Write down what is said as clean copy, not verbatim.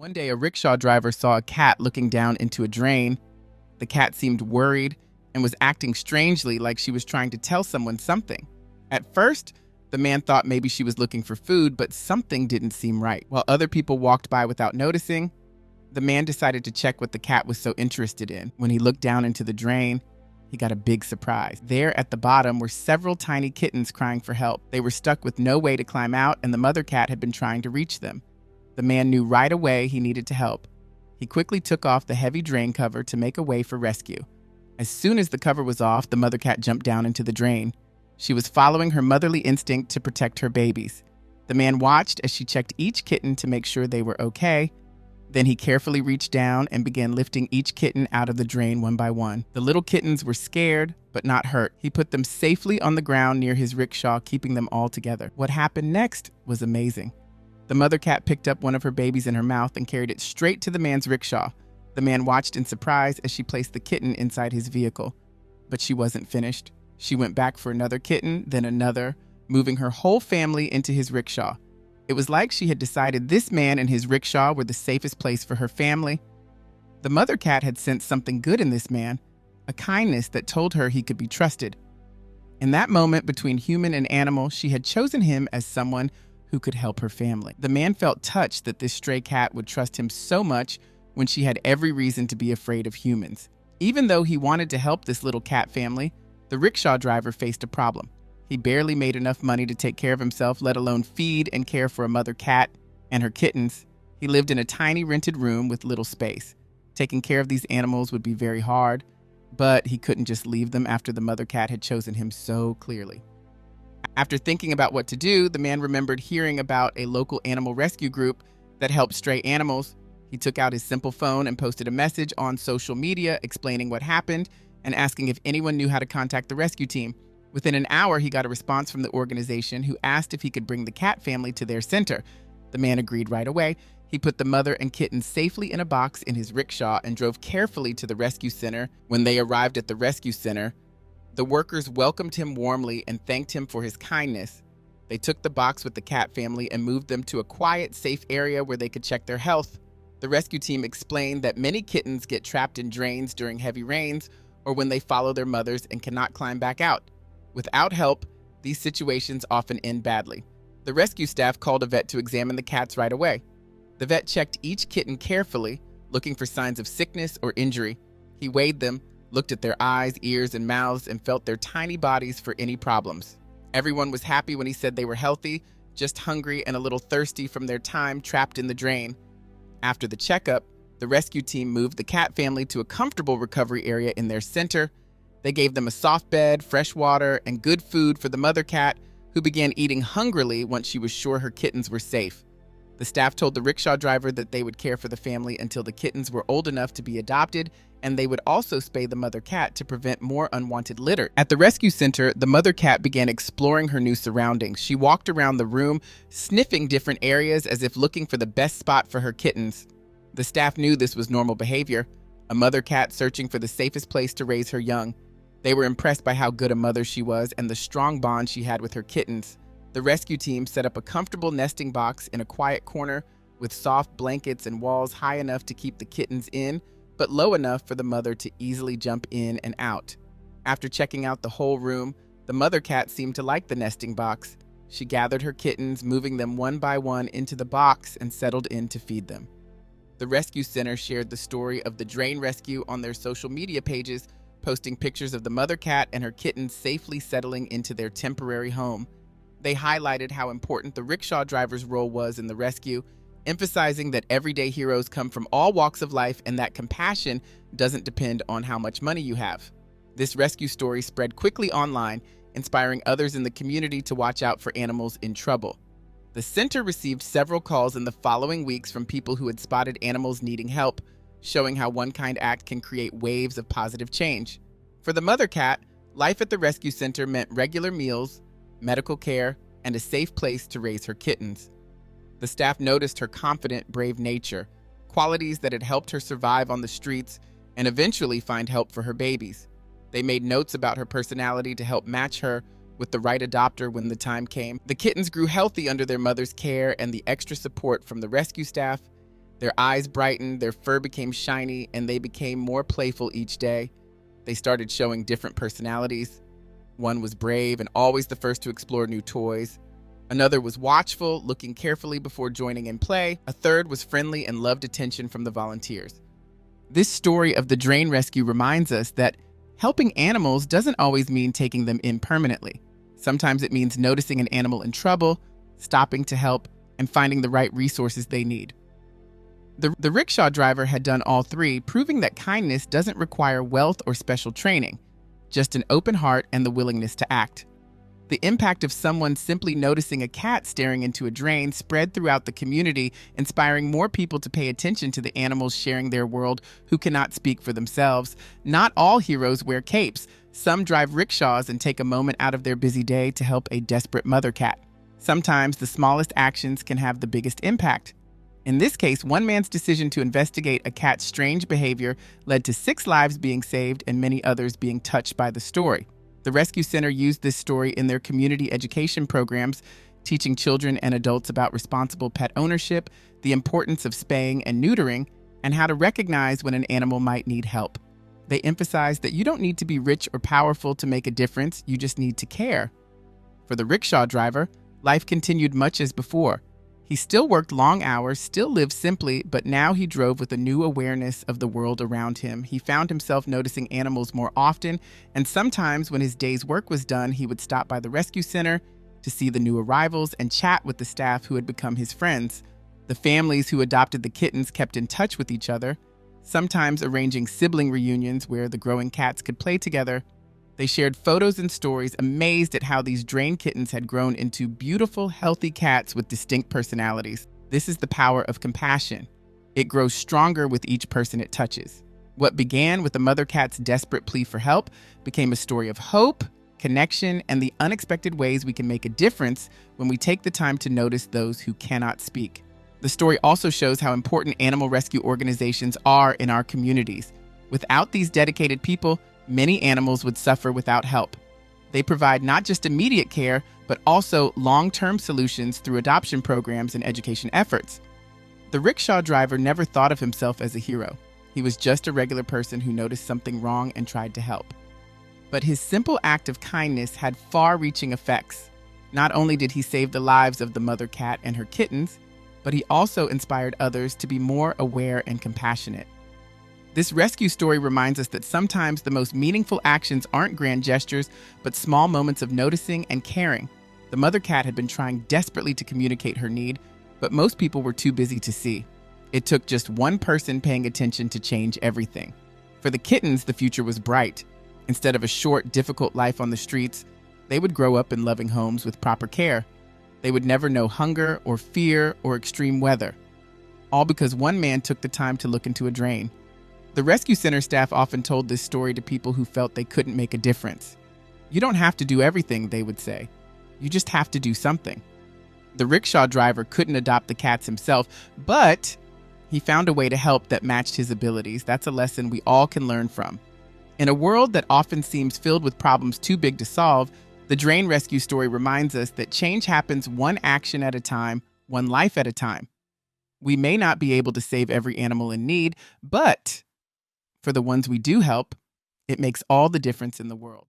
One day, a rickshaw driver saw a cat looking down into a drain. The cat seemed worried and was acting strangely, like she was trying to tell someone something. At first, the man thought maybe she was looking for food, but something didn't seem right. While other people walked by without noticing, the man decided to check what the cat was so interested in. When he looked down into the drain, he got a big surprise. There at the bottom were several tiny kittens crying for help. They were stuck with no way to climb out, and the mother cat had been trying to reach them. The man knew right away he needed to help. He quickly took off the heavy drain cover to make a way for rescue. As soon as the cover was off, the mother cat jumped down into the drain. She was following her motherly instinct to protect her babies. The man watched as she checked each kitten to make sure they were okay. Then he carefully reached down and began lifting each kitten out of the drain one by one. The little kittens were scared, but not hurt. He put them safely on the ground near his rickshaw, keeping them all together. What happened next was amazing. The mother cat picked up one of her babies in her mouth and carried it straight to the man's rickshaw. The man watched in surprise as she placed the kitten inside his vehicle. But she wasn't finished. She went back for another kitten, then another, moving her whole family into his rickshaw. It was like she had decided this man and his rickshaw were the safest place for her family. The mother cat had sensed something good in this man, a kindness that told her he could be trusted. In that moment between human and animal, she had chosen him as someone who could help her family. The man felt touched that this stray cat would trust him so much when she had every reason to be afraid of humans. Even though he wanted to help this little cat family, the rickshaw driver faced a problem. He barely made enough money to take care of himself, let alone feed and care for a mother cat and her kittens. He lived in a tiny rented room with little space. Taking care of these animals would be very hard, but he couldn't just leave them after the mother cat had chosen him so clearly. After thinking about what to do, the man remembered hearing about a local animal rescue group that helped stray animals. He took out his simple phone and posted a message on social media explaining what happened and asking if anyone knew how to contact the rescue team. Within an hour, he got a response from the organization who asked if he could bring the cat family to their center. The man agreed right away. He put the mother and kittens safely in a box in his rickshaw and drove carefully to the rescue center. When they arrived at the rescue center, the workers welcomed him warmly and thanked him for his kindness. They took the box with the cat family and moved them to a quiet, safe area where they could check their health. The rescue team explained that many kittens get trapped in drains during heavy rains or when they follow their mothers and cannot climb back out. Without help, these situations often end badly. The rescue staff called a vet to examine the cats right away. The vet checked each kitten carefully, looking for signs of sickness or injury. He weighed them, looked at their eyes, ears, and mouths, and felt their tiny bodies for any problems. Everyone was happy when he said they were healthy, just hungry and a little thirsty from their time trapped in the drain. After the checkup, the rescue team moved the cat family to a comfortable recovery area in their center. They gave them a soft bed, fresh water, and good food for the mother cat, who began eating hungrily once she was sure her kittens were safe. The staff told the rickshaw driver that they would care for the family until the kittens were old enough to be adopted, and they would also spay the mother cat to prevent more unwanted litter. At the rescue center, the mother cat began exploring her new surroundings. She walked around the room, sniffing different areas as if looking for the best spot for her kittens. The staff knew this was normal behavior, a mother cat searching for the safest place to raise her young. They were impressed by how good a mother she was and the strong bond she had with her kittens. The rescue team set up a comfortable nesting box in a quiet corner with soft blankets and walls high enough to keep the kittens in, but low enough for the mother to easily jump in and out. After checking out the whole room, the mother cat seemed to like the nesting box. She gathered her kittens, moving them one by one into the box and settled in to feed them. The rescue center shared the story of the drain rescue on their social media pages, posting pictures of the mother cat and her kittens safely settling into their temporary home. They highlighted how important the rickshaw driver's role was in the rescue, emphasizing that everyday heroes come from all walks of life and that compassion doesn't depend on how much money you have. This rescue story spread quickly online, inspiring others in the community to watch out for animals in trouble. The center received several calls in the following weeks from people who had spotted animals needing help, showing how one kind act can create waves of positive change. For the mother cat, life at the rescue center meant regular meals, medical care, and a safe place to raise her kittens. The staff noticed her confident, brave nature, qualities that had helped her survive on the streets and eventually find help for her babies. They made notes about her personality to help match her with the right adopter when the time came. The kittens grew healthy under their mother's care and the extra support from the rescue staff. Their eyes brightened, their fur became shiny, and they became more playful each day. They started showing different personalities. One was brave and always the first to explore new toys. Another was watchful, looking carefully before joining in play. A third was friendly and loved attention from the volunteers. This story of the drain rescue reminds us that helping animals doesn't always mean taking them in permanently. Sometimes it means noticing an animal in trouble, stopping to help, and finding the right resources they need. The rickshaw driver had done all three, proving that kindness doesn't require wealth or special training, just an open heart and the willingness to act. The impact of someone simply noticing a cat staring into a drain spread throughout the community, inspiring more people to pay attention to the animals sharing their world who cannot speak for themselves. Not all heroes wear capes. Some drive rickshaws and take a moment out of their busy day to help a desperate mother cat. Sometimes the smallest actions can have the biggest impact. In this case, one man's decision to investigate a cat's strange behavior led to 6 lives being saved and many others being touched by the story. The Rescue Center used this story in their community education programs, teaching children and adults about responsible pet ownership, the importance of spaying and neutering, and how to recognize when an animal might need help. They emphasized that you don't need to be rich or powerful to make a difference, you just need to care. For the rickshaw driver, life continued much as before. He still worked long hours, still lived simply, but now he drove with a new awareness of the world around him. He found himself noticing animals more often, and sometimes when his day's work was done, he would stop by the rescue center to see the new arrivals and chat with the staff who had become his friends. The families who adopted the kittens kept in touch with each other, sometimes arranging sibling reunions where the growing cats could play together. They shared photos and stories, amazed at how these drain kittens had grown into beautiful, healthy cats with distinct personalities. This is the power of compassion. It grows stronger with each person it touches. What began with the mother cat's desperate plea for help became a story of hope, connection, and the unexpected ways we can make a difference when we take the time to notice those who cannot speak. The story also shows how important animal rescue organizations are in our communities. Without these dedicated people, many animals would suffer without help. They provide not just immediate care, but also long-term solutions through adoption programs and education efforts. The rickshaw driver never thought of himself as a hero. He was just a regular person who noticed something wrong and tried to help. But his simple act of kindness had far-reaching effects. Not only did he save the lives of the mother cat and her kittens, but he also inspired others to be more aware and compassionate. This rescue story reminds us that sometimes the most meaningful actions aren't grand gestures, but small moments of noticing and caring. The mother cat had been trying desperately to communicate her need, but most people were too busy to see. It took just one person paying attention to change everything. For the kittens, the future was bright. Instead of a short, difficult life on the streets, they would grow up in loving homes with proper care. They would never know hunger or fear or extreme weather, all because one man took the time to look into a drain. The rescue center staff often told this story to people who felt they couldn't make a difference. You don't have to do everything, they would say. You just have to do something. The rickshaw driver couldn't adopt the cats himself, but he found a way to help that matched his abilities. That's a lesson we all can learn from. In a world that often seems filled with problems too big to solve, the drain rescue story reminds us that change happens one action at a time, one life at a time. We may not be able to save every animal in need, but for the ones we do help, it makes all the difference in the world.